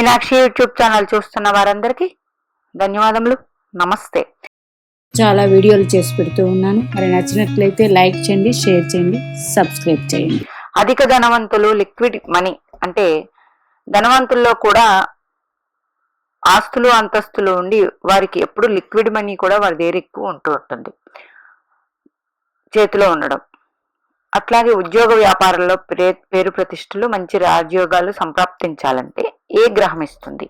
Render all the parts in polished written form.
Meenakshi YouTube channel చూస్తున్న వారందరికీ ధన్యవాదములు. నమస్తే. చాలా వీడియోలు చేసి పెడుతూ ఉన్నాను. మరి నచ్చినట్లయితే లైక్ చేయండి, షేర్ చేయండి, సబ్స్క్రైబ్ చేయండి. అధిక ధనవంతులు లిక్విడ్ మనీ అంటే ధనవంతుల్లో కూడా ఆస్తులు అంతస్తులు ఉండి వారికి ఎప్పుడు లిక్విడ్ మనీ కూడా వారి దగ్గర ఎక్కువ ఉంటూ ఉంటుంది, చేతిలో ఉండడం. అట్లాగే ఉద్యోగ వ్యాపారంలో పేరు ప్రతిష్టలు మంచి రాజయోగాలు సంప్రాప్తించాలంటే ఏ గ్రహం ఇస్తుంది?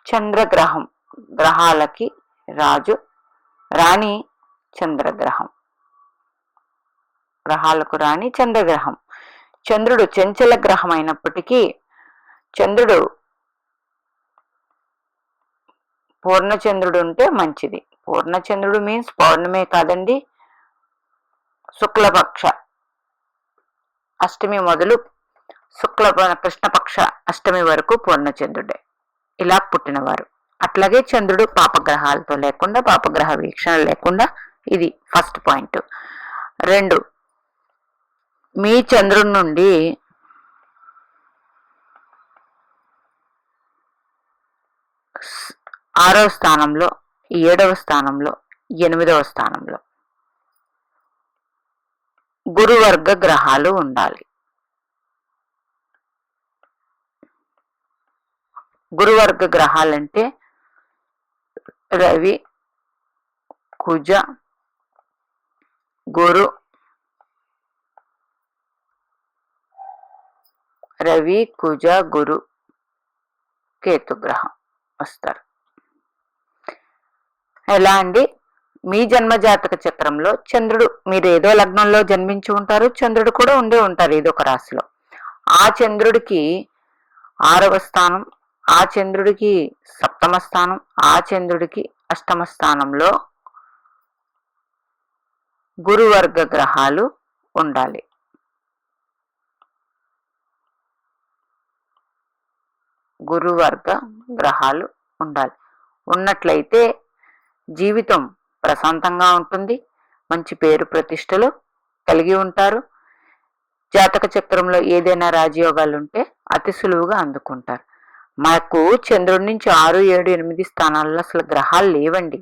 చంద్రగ్రహం. గ్రహాలకి రాజు రాణి చంద్రగ్రహం. గ్రహాలకు రాణి చంద్రగ్రహం. చంద్రుడు చంచల గ్రహం అయినప్పటికీ చంద్రుడు పూర్ణచంద్రుడు ఉంటే మంచిది. పూర్ణచంద్రుడు మీన్స్ పౌర్ణమే కాదండి, శుక్లపక్ష అష్టమి మొదలు కృష్ణపక్ష అష్టమి వరకు పూర్ణచంద్రుడే ఇలా పుట్టినవారు. అట్లాగే చంద్రుడు పాపగ్రహాలతో లేకుండా, పాపగ్రహ వీక్షణ లేకుండా, ఇది ఫస్ట్ పాయింట్. 2, మీ చంద్రుడి నుండి ఆరవ స్థానంలో, 7వ స్థానంలో, 8వ స్థానంలో గురువర్గ గ్రహాలు ఉండాలి. గురువర్గ గ్రహాలంటే రవి, కుజ, గురు, కేతు గ్రహం వస్తారు. ఎలా అండి? మీ జన్మజాతక చక్రంలో చంద్రుడు, మీరు ఏదో లగ్నంలో జన్మించి ఉంటారు, చంద్రుడు కూడా ఉండే ఉంటారు ఏదో ఒక రాశిలో. ఆ చంద్రుడికి 6వ స్థానం, ఆ చంద్రుడికి 7వ స్థానం, ఆ చంద్రుడికి 8వ స్థానంలో గురువర్గ గ్రహాలు ఉండాలి. గురువర్గ గ్రహాలు ఉండాలి. ఉన్నట్లయితే జీవితం ప్రశాంతంగా ఉంటుంది, మంచి పేరు ప్రతిష్టలు కలిగి ఉంటారు. జాతక చక్రంలో ఏదైనా రాజయోగాలు ఉంటే అతి సులువుగా అందుకుంటారు. మాకు చంద్రుడి నుంచి 6, 7, 8 స్థానాల్లో అసలు గ్రహాలు లేవండి.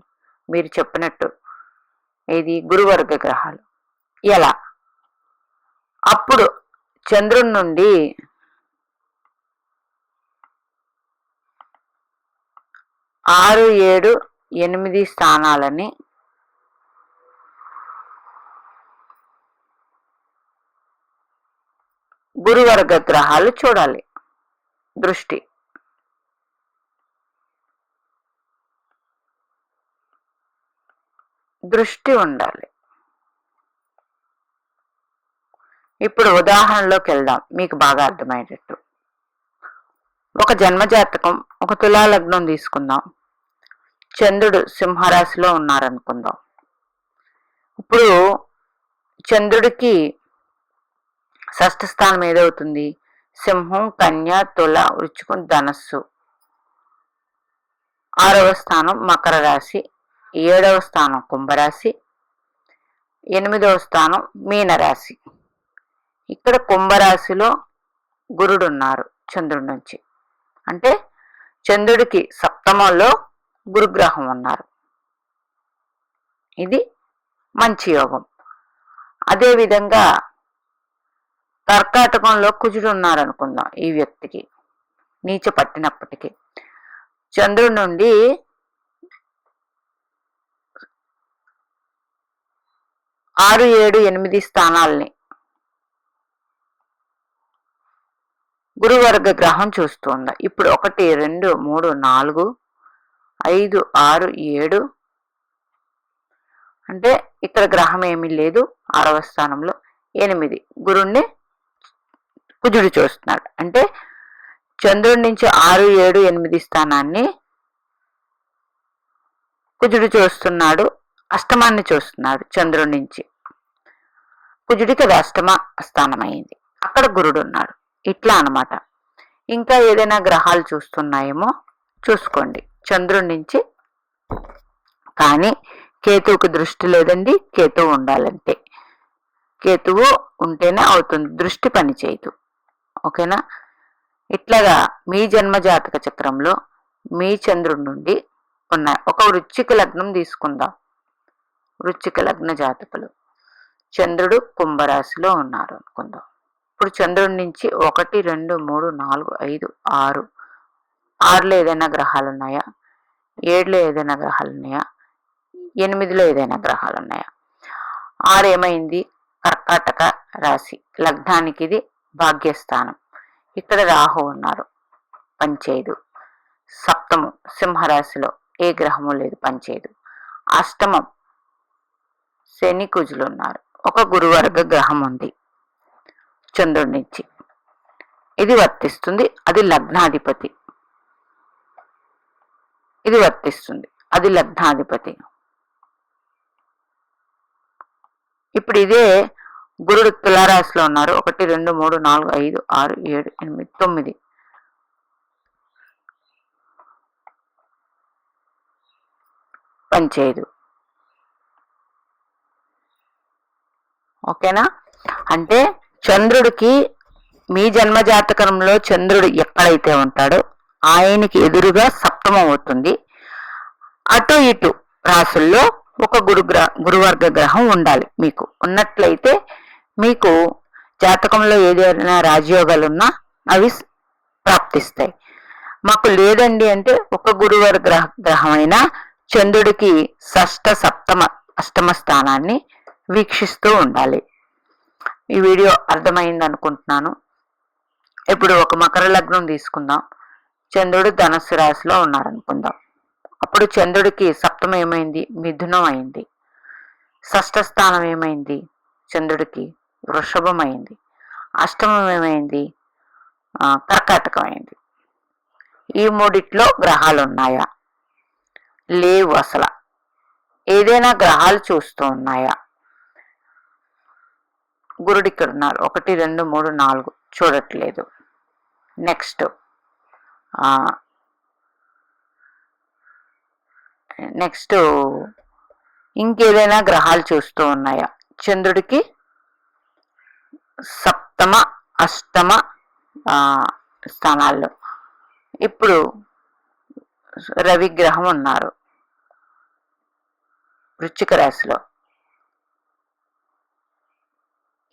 మీరు చెప్పినట్టు ఏది గురువర్గ గ్రహాలు. ఎలా? అప్పుడు చంద్రుడి నుండి 6, 7, 8 స్థానాలని గురువర్గ గ్రహాలు చూడాలి. దృష్టి ఉండాలి. ఇప్పుడు ఉదాహరణలోకి వెళ్దాం, మీకు బాగా అర్థమయ్యేటట్టు. ఒక జన్మజాతకం, ఒక తులా లగ్నం తీసుకుందాం. చంద్రుడు సింహరాశిలో ఉన్నారనుకుందాం. ఇప్పుడు చంద్రుడికి 6వ స్థానం ఏదవుతుంది? సింహం, కన్య, తుల, వృశ్చికం, ధనస్సు. 6వ స్థానం మకర రాశి, 7వ స్థానం కుంభరాశి, 8వ స్థానం మీనరాశి. ఇక్కడ కుంభరాశిలో గురుడు ఉన్నారు చంద్రుడి నుంచి, అంటే చంద్రుడికి 7వ గురుగ్రహం ఉన్నారు. ఇది మంచి యోగం. అదేవిధంగా కర్కాటకంలో కుజుడు ఉన్నారనుకుందాం. ఈ వ్యక్తికి నీచ పట్టినప్పటికీ చంద్రుడి నుండి 6, 7, 8 స్థానాల్ని గురువర్గ గ్రహం చూస్తుంది. ఇప్పుడు 1, 2, 3, 4, 5, 6, 7 అంటే ఇక్కడ గ్రహం ఏమీ లేదు. 6వ స్థానంలో 8 గురుణ్ణి కుజుడు చూస్తున్నాడు. అంటే చంద్రుడి నుంచి 6, 7, 8 స్థానాన్ని కుజుడు చూస్తున్నాడు. అష్టమాన్ని చూస్తున్నాడు చంద్రుడి నుంచి. కుజుడికి అది 8వ స్థానం అయింది, అక్కడ గురుడు ఉన్నాడు. ఇట్లా అన్నమాట. ఇంకా ఏదైనా గ్రహాలు చూస్తున్నాయేమో చూసుకోండి చంద్రుడి నుంచి. కానీ కేతువుకి దృష్టి లేదండి. కేతువు ఉండాలంటే, కేతువు ఉంటేనే అవుతుంది, దృష్టి పని చేయదు. ఓకేనా? ఇట్లాగా మీ జన్మ జాతక చక్రంలో మీ చంద్రుడి నుండి ఉన్నాయి. ఒక వృశ్చిక లగ్నం తీసుకుందాం. వృశ్చిక లగ్న జాతకులు చంద్రుడు కుంభరాశిలో ఉన్నారు అనుకుందాం. ఇప్పుడు చంద్రుడి నుంచి 1, 2, 3, 4, 5, 6, 6లో ఏదైనా గ్రహాలు ఉన్నాయా, 7లో ఏదైనా గ్రహాలు ఉన్నాయా, 8లో ఏదైనా గ్రహాలు ఉన్నాయా? 6 ఏమైంది? కర్కాటక రాశి లగ్నానికి ఇది భాగ్యస్థానం. ఇక్కడ రాహు ఉన్నారు, పనిచేయదు. సప్తమం సింహరాశిలో ఏ గ్రహము లేదు, పనిచేయదు. అష్టమం శని కుజులు ఉన్నారు. ఒక గురువర్గ గ్రహం ఉంది చంద్రుడి నుంచి, ఇది వర్తిస్తుంది. అది లగ్నాధిపతి, ఇది వర్తిస్తుంది, అది లగ్నాధిపతి. ఇప్పుడు ఇదే గురుడు తులారాశిలో ఉన్నారు. 1, 2, 3, 4, 5, 6, 7, 8, 9 పనిచేయదు. ఓకేనా? అంటే చంద్రుడికి మీ జన్మజాతకంలో చంద్రుడు ఎక్కడైతే ఉంటాడో ఆయనకి ఎదురుగా సప్తమం అవుతుంది. అటు ఇటు రాసుల్లో ఒక గురువర్గ గ్రహం ఉండాలి. మీకు ఉన్నట్లయితే మీకు జాతకంలో ఏదైనా రాజయోగాలున్నా అవి ప్రాప్తిస్తాయి. మాకు లేదండి అంటే ఒక గురువర్గ గ్రహమైన చంద్రుడికి షష్ఠ, సప్తమ, అష్టమ స్థానాన్ని వీక్షిస్తూ ఉండాలి. ఈ వీడియో అర్థమైంది అనుకుంటున్నాను. ఇప్పుడు ఒక మకర లగ్నం తీసుకుందాం. చంద్రుడు ధనుస్సు రాశిలో ఉన్నారనుకుందాం. అప్పుడు చంద్రుడికి సప్తమం ఏమైంది? మిథునం అయింది. షష్ఠ స్థానం ఏమైంది? చంద్రుడికి వృషభం అయింది. అష్టమం ఏమైంది? కర్కాటకం అయింది. ఈ మూడిట్లో గ్రహాలు ఉన్నాయా? లేవు. అసలు ఏదైనా గ్రహాలు చూస్తూ ఉన్నాయా? గురుడు ఇక్కడ ఉన్నారు. 1, 2, 3, 4 చూడట్లేదు. నెక్స్ట్ ఇంకేదైనా గ్రహాలు చూస్తూ ఉన్నాయా? చంద్రుడికి సప్తమ, అష్టమ స్థానాల్లో ఇప్పుడు రవి గ్రహం ఉన్నారు వృశ్చిక రాశిలో.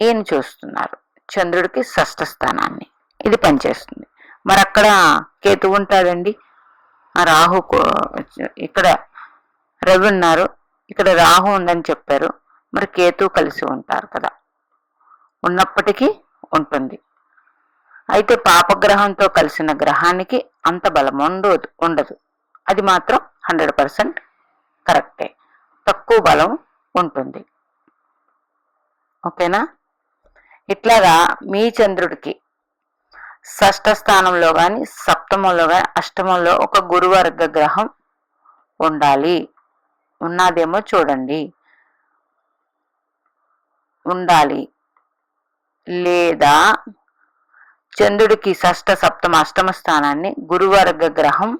ఈయన చూస్తున్నారు చంద్రుడికి షష్ఠ స్థానాన్ని, ఇది పనిచేస్తుంది. మరి అక్కడ కేతు ఉంటాడండి, రాహు. ఇక్కడ రవి ఉన్నారు, ఇక్కడ రాహు ఉందని చెప్పారు. మరి కేతు కలిసి ఉంటారు కదా, ఉన్నప్పటికీ ఉంటుంది. అయితే పాపగ్రహంతో కలిసిన గ్రహానికి అంత బలం ఉండదు. అది మాత్రం 100% కరెక్టే, తక్కువ బలం ఉంటుంది. ఓకేనా? ఇట్లాగా మీ చంద్రుడికి షష్ఠ స్థానంలో కానీ, సప్తమంలో కానీ, అష్టమంలో ఒక గురువర్గ గ్రహం ఉండాలి. ఉన్నదేమో చూడండి, ఉండాలి. లేదా చంద్రుడికి షష్ఠ, సప్తమ, అష్టమ స్థానాన్ని గురువర్గ గ్రహం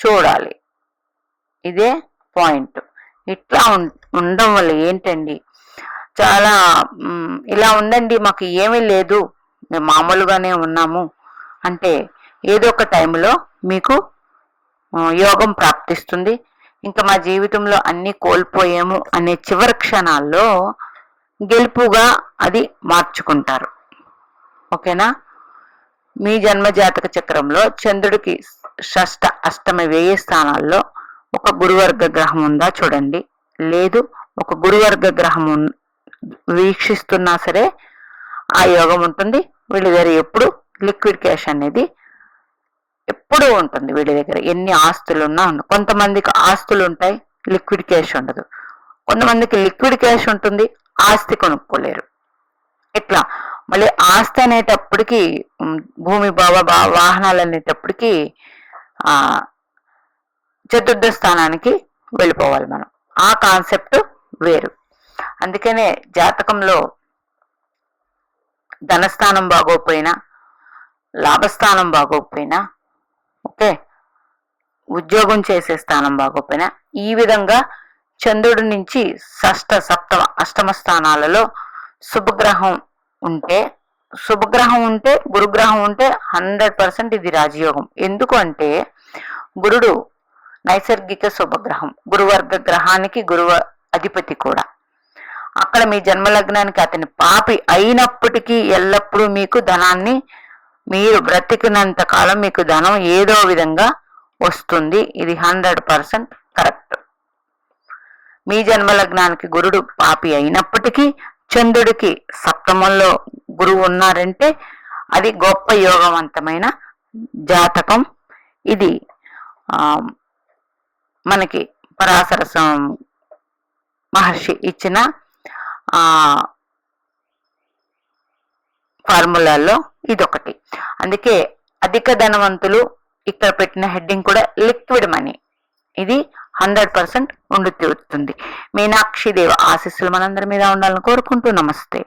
చూడాలి. ఇదే పాయింట్. ఇట్లా ఉండడం వల్ల ఏంటండి, చాలా ఇలా ఉందండి, మాకు ఏమీ లేదు, మేము మామూలుగానే ఉన్నాము అంటే ఏదో ఒక టైంలో మీకు యోగం ప్రాప్తిస్తుంది. ఇంకా మా జీవితంలో అన్నీ కోల్పోయాము అనే చివరి క్షణాల్లో గెలుపుగా అది మార్చుకుంటారు. ఓకేనా? మీ జన్మజాతక చక్రంలో చంద్రుడికి షష్ఠ, అష్టమ, వ్యయ స్థానాల్లో ఒక గురువర్గ గ్రహం ఉందా చూడండి. లేదు, ఒక గురువర్గ గ్రహం వీక్షిస్తున్నా సరే ఆ యోగం ఉంటుంది. వీళ్ళ దగ్గర ఎప్పుడు లిక్విడ్ క్యాష్ అనేది ఎప్పుడూ ఉంటుంది. వీళ్ళ దగ్గర ఎన్ని ఆస్తులు ఉన్నా కొంతమందికి ఆస్తులు ఉంటాయి, లిక్విడ్ క్యాష్ ఉండదు. కొంతమందికి లిక్విడ్ క్యాష్ ఉంటుంది, ఆస్తి కొనుక్కోలేరు. ఇట్లా మళ్ళీ ఆస్తి అనేటప్పటికి భూమి, వాహనాలు అనేటప్పటికి చతుర్థ స్థానానికి వెళ్ళిపోవాలి మనం. ఆ కాన్సెప్ట్ వేరు. అందుకనే జాతకంలో ధనస్థానం బాగోకపోయినా, లాభస్థానం బాగోకపోయినా, ఓకే, ఉద్యోగం చేసే స్థానం బాగోకపోయినా, ఈ విధంగా చంద్రుడి నుంచి షష్ఠ, సప్తమ, అష్టమ స్థానాలలో శుభగ్రహం ఉంటే శుభగ్రహం ఉంటే, గురుగ్రహం ఉంటే 100% ఇది రాజయోగం. ఎందుకు అంటే గురుడు నైసర్గిక శుభగ్రహం, గురువర్గ గ్రహానికి గురువ అధిపతి కూడా. అక్కడ మీ జన్మలగ్నానికి అతని పాపి అయినప్పటికీ ఎల్లప్పుడూ మీకు ధనాన్ని, మీరు బ్రతికినంత కాలం మీకు ధనం ఏదో విధంగా వస్తుంది. ఇది 100% కరెక్ట్. మీ జన్మలగ్నానికి గురుడు పాపి అయినప్పటికీ చంద్రుడికి సప్తమంలో గురువు ఉన్నారంటే అది గొప్ప యోగవంతమైన జాతకం. ఇది మనకి పరాశర మహర్షి ఇచ్చిన ఫార్ములాల్లో ఇదొకటి. అందుకే అధిక ధనవంతులు ఇక్కడ పెట్టిన హెడ్డింగ్ కూడా లిక్విడ్ మనీ. ఇది 100% ఉండి తీరుతుంది. మీనాక్షి దేవ ఆశీస్సులు మనందరి మీద ఉండాలని కోరుకుంటూ నమస్తే.